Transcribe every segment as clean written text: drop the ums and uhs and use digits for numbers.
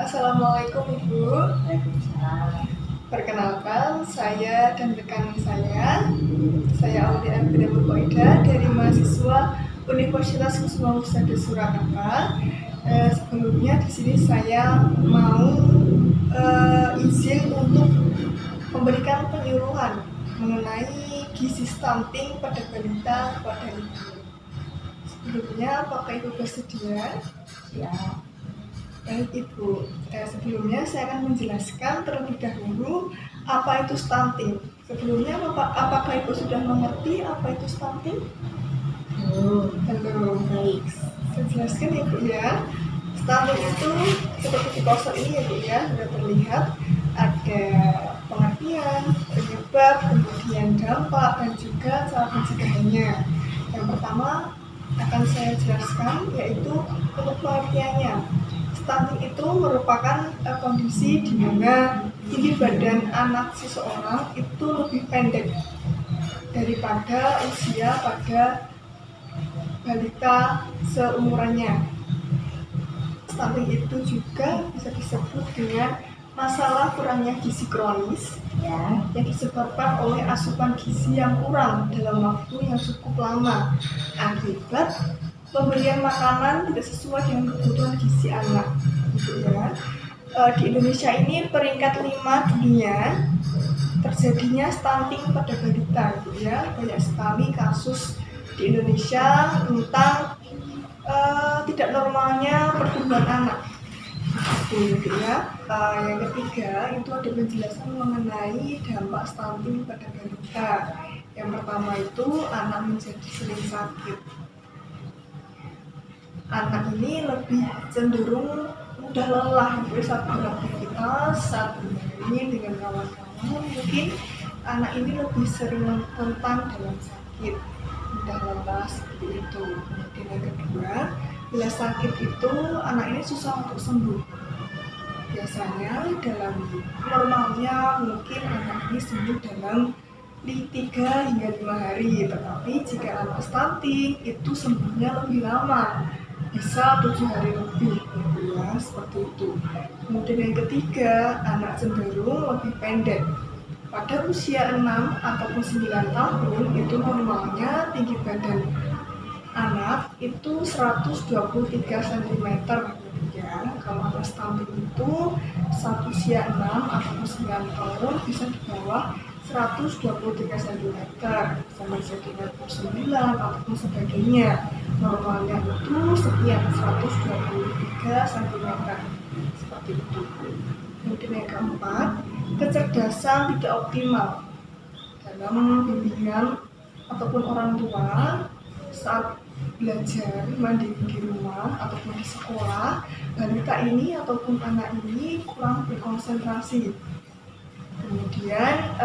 Assalamualaikum Ibu. Waalaikumsalam. Perkenalkan, saya dan rekan saya Aulia Abida Mukoida dari mahasiswa Universitas Kusuma Musada Surakarta. Sebelumnya di sini saya mau izin untuk memberikan penyuluhan mengenai gizi stunting pada balita kepada ibu. Sebelumnya, apakah Ibu bersedia? Ya, Baik Ibu, sebelumnya saya akan menjelaskan terlebih dahulu apa itu stunting. Sebelumnya, apakah Ibu sudah mengerti apa itu stunting? Belum. baik. Saya jelaskan Ibu ya. Stunting itu seperti di poster ini ya Bu ya, sudah terlihat ada pengertian, penyebab, kemudian dampak, dan juga cara pencegahannya. Yang pertama akan saya jelaskan yaitu untuk pengertiannya. Stunting itu merupakan kondisi di mana tinggi badan anak seseorang itu lebih pendek daripada usia pada balita seumurannya. Stunting itu juga bisa disebut dengan masalah kurangnya gizi kronis Ya, yang disebabkan oleh asupan gizi yang kurang dalam waktu yang cukup lama akibat pemberian makanan tidak sesuai dengan kebutuhan gizi anak, gitu ya. Di Indonesia ini peringkat 5 dunia terjadinya stunting pada balita, gitu ya. Banyak sekali kasus di Indonesia tentang tidak normalnya pertumbuhan anak, gitu ya. Yang ketiga itu ada penjelasan mengenai dampak stunting pada balita. Yang pertama itu anak menjadi sering sakit. Anak ini lebih cenderung mudah lelah saat beraktivitas, saat bermain dengan kawan-kawan. Mungkin anak ini lebih sering rentan dalam sakit, mudah lelah seperti itu. Kemudian yang kedua, bila sakit itu anak ini susah untuk sembuh. Biasanya dalam normalnya mungkin anak ini sembuh dalam 3 hingga 5 hari, tetapi jika anak stunting itu sembuhnya lebih lama, bisa 7 hari lebih, ya, seperti itu. Kemudian yang ketiga, anak cenderung lebih pendek. Pada usia 6 ataupun 9 tahun itu normalnya tinggi badan anak itu 123 cm, ya. Kalau anak stunting itu saat usia 6 ataupun 9 tahun bisa di bawah 123 cm sampai jadi 9 ataupun sebagainya. Normalnya itu sekian 123 cm seperti itu. Kemudian yang keempat, kecerdasan tidak optimal dalam bimbingan ataupun orang tua saat belajar mandiri di rumah ataupun di sekolah. Balita ini ataupun anak ini kurang berkonsentrasi. Kemudian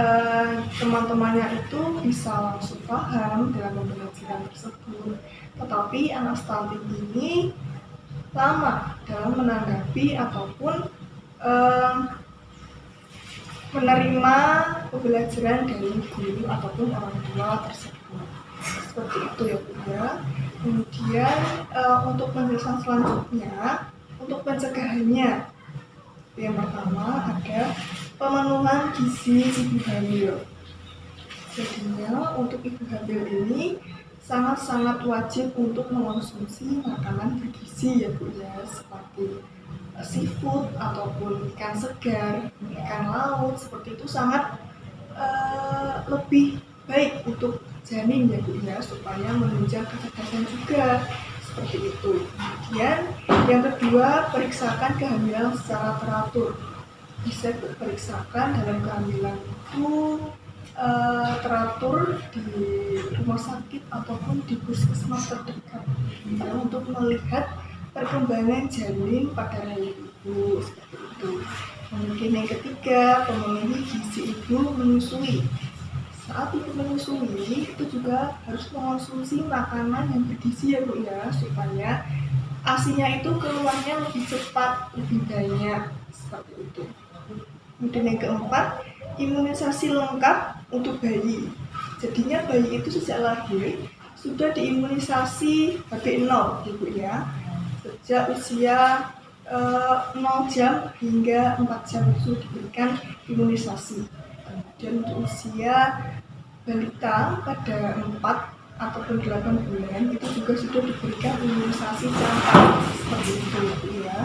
teman-temannya itu bisa langsung paham dalam pembelajaran tersebut, tetapi anak stunting ini lama dalam menanggapi ataupun menerima pembelajaran dari guru ataupun orang tua tersebut. Seperti itu ya Bu ya. Kemudian untuk penjelasan selanjutnya, untuk pencegahannya, yang pertama ada pemenuhan gizi ibu hamil. Jadinya untuk ibu hamil ini sangat-sangat wajib untuk mengonsumsi makanan bergizi ya Bu ya, seperti seafood ataupun ikan segar, ikan laut, seperti itu sangat lebih baik untuk janin ya Bu ya, supaya menunjang kecerdasan juga, seperti itu. Kemudian yang kedua, periksakan kehamilan secara teratur. Bisa periksakan dalam kehamilan itu teratur di rumah sakit ataupun di puskesmas terdekat, ya, untuk melihat perkembangan janin pada rahim ibu, seperti itu. Kemudian yang ketiga, pemenuhi gizi ibu menyusui. Saat ibu menyusui itu juga harus mengonsumsi makanan yang bergizi ya Bu ya, supaya ASINya itu keluarnya lebih cepat, lebih banyak, seperti itu. Kemudian yang keempat, imunisasi lengkap untuk bayi. Jadinya bayi itu sejak lahir sudah diimunisasi HB0 Ibu ya, sejak usia 0 jam hingga 4 jam itu diberikan imunisasi. Kemudian untuk usia balita pada 4 ataupun 8 bulan itu juga sudah diberikan imunisasi campak seperti itu ya.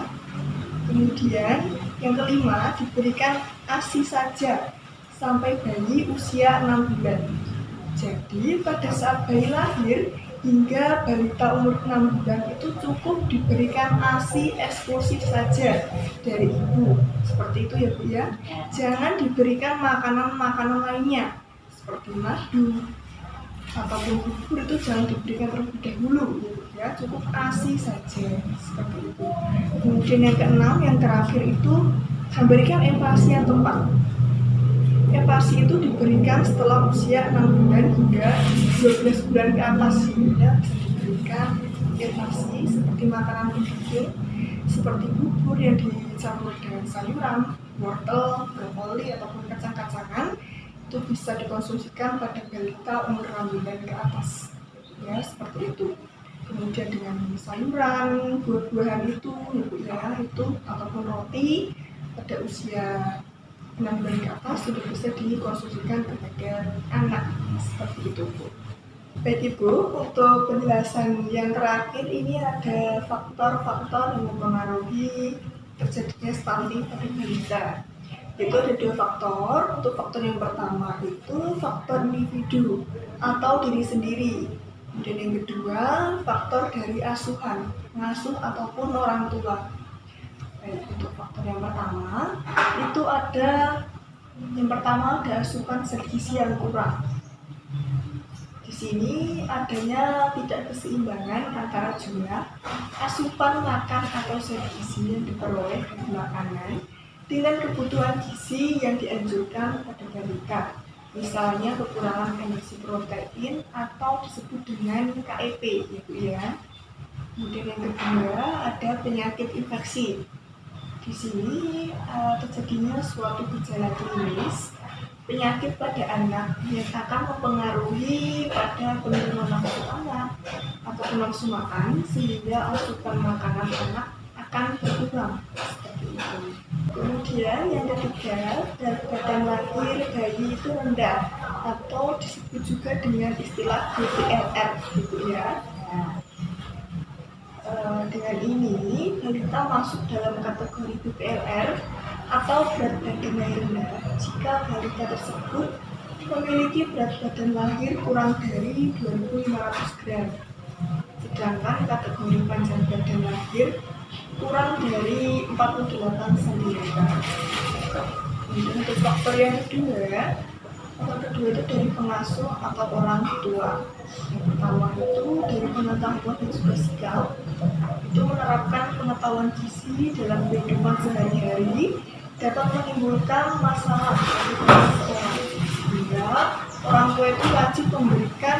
Kemudian yang kelima diberikan ASI saja sampai bayi usia 6 bulan. Jadi pada saat bayi lahir hingga balita umur 6 bulan itu cukup diberikan ASI eksklusif saja dari ibu. Seperti itu ya Bu ya. Jangan diberikan makanan-makanan lainnya seperti madu ataupun bubur, itu jangan diberikan terlebih dahulu ya, cukup ASI saja seperti itu. Kemudian yang keenam, yang terakhir itu memberikan empasi yang tepat. Empasi itu diberikan setelah usia 6 bulan hingga 12 bulan ke atas ya, bisa diberikan empasi seperti makanan pendukung seperti bubur yang dicampur dengan sayuran, wortel, brokoli ataupun kacang-kacangan. Itu bisa dikonsumsikan pada balita umur 6 bulan ke atas ya, seperti itu. Kemudian dengan sayuran, buah-buahan itu ya, itu ataupun roti pada usia 6 bulan ke atas sudah bisa dikonsumsikan kepada anak seperti itu Bu. Baik Ibu, untuk penjelasan yang terakhir ini ada faktor-faktor yang mempengaruhi terjadinya stunting pada balita. Itu ada 2 faktor. Untuk faktor yang pertama itu faktor individu atau diri sendiri. Kemudian yang kedua faktor dari asuhan, pengasuh ataupun orang tua. Baik, untuk faktor yang pertama itu ada asupan zat gizi yang kurang. Di sini adanya tidak keseimbangan antara jumlah asupan makan atau zat gizi yang diperoleh dari makanan dengan kebutuhan gizi yang dianjurkan pada balita. Misalnya kekurangan energi protein atau disebut dengan KEP ya Bu ya. Kemudian yang kedua ada penyakit infeksi. Di sini terjadinya suatu gejala klinis penyakit pada anak yang akan mempengaruhi pada penurunan nafsu anak atau nafsu makan sehingga asupan makanan anak akan berkurang seperti itu. Kemudian yang ketiga, berat badan lahir bayi itu rendah atau disebut juga dengan istilah BPLR gitu ya. Dengan ini balita masuk dalam kategori BPLR atau berat badan lahir rendah jika balita tersebut memiliki berat badan lahir kurang dari 2.500 gram, sedangkan kategori panjang badan lahir kurang dari 48 cm. Kemudian untuk faktor yang kedua itu dari pengasuh atau orang tua. Yang pertama itu dari pengetahuan dan juga sikap, itu menerapkan pengetahuan gizi dalam kehidupan sehari-hari dapat menimbulkan masalah bagi seseorang, sehingga orang tua itu wajib memberikan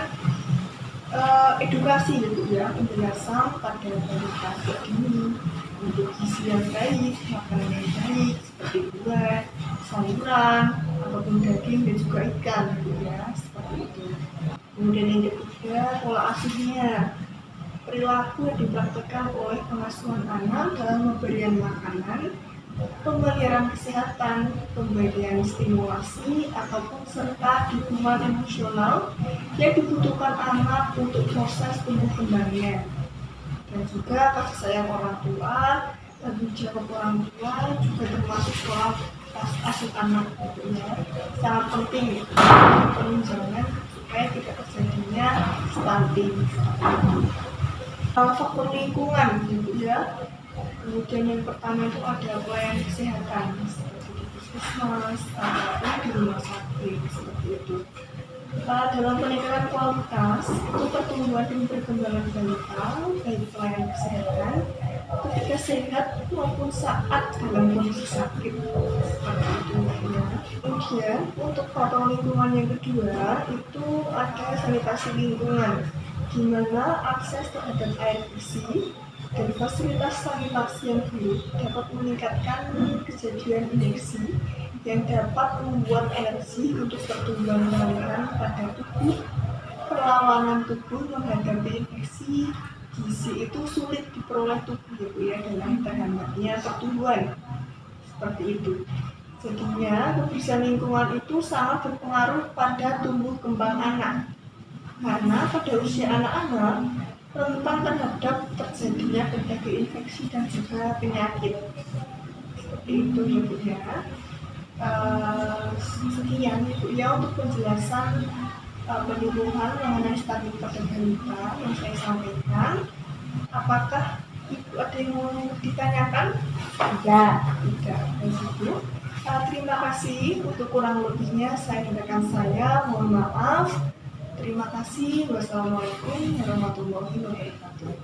edukasi gitu ya, penjelasan pada balita ini untuk gizi yang baik, makanan yang baik seperti buah, sayuran, ataupun daging dan juga ikan gitu ya, seperti itu. Kemudian yang ketiga, pola asuhnya. Perilaku yang dipraktikkan oleh pengasuhan anak dalam pemberian makanan, pemeliharaan kesehatan, pemberian stimulasi, ataupun serta dukungan emosional yang dibutuhkan anak untuk proses tumbuh kembangnya. Dan juga kasih sayang orang tua, tanggung jawab orang tua juga termasuk pola asuh anak gitu ya. Sangat penting gitu, penunjangan supaya tidak terjadinya stunting. Faktor lingkungan gitu ya. Kemudian yang pertama itu ada pelayanan kesehatan seperti di puskesmas ataupun di rumah sakit seperti itu. Dalam peningkatan kualitas itu pertumbuhan dan perkembangan balita baik pelayanan kesehatan ketika sehat maupun saat dalam kondisi sakit seperti itu ya. Kemudian untuk faktor lingkungan yang kedua itu ada sanitasi lingkungan, di mana akses terhadap air bersih dan fasilitas sanitasi yang buruk dapat meningkatkan kejadian infeksi yang dapat membuat energi untuk pertumbuhan mengalirkan pada tubuh, perlawanan tubuh menghadapi infeksi gizi itu sulit diperoleh tubuh ya Bu ya, dalam terhambatnya pertumbuhan seperti itu. Jadinya kebersihan lingkungan itu sangat berpengaruh pada tumbuh kembang anak, karena pada usia anak-anak rentan terhadap terjadinya berbagai infeksi dan juga penyakit. Seperti itu ya Bu ya. Sekian Ibu ya untuk penjelasan penyuluhan mengenai stunting pada balita yang saya sampaikan. Apakah Ibu ada yang mau ditanyakan? Tidak. Ibu. Terima kasih. Untuk kurang lebihnya saya dan rekan saya mohon maaf. Terima kasih. Wassalamualaikum warahmatullahi wabarakatuh.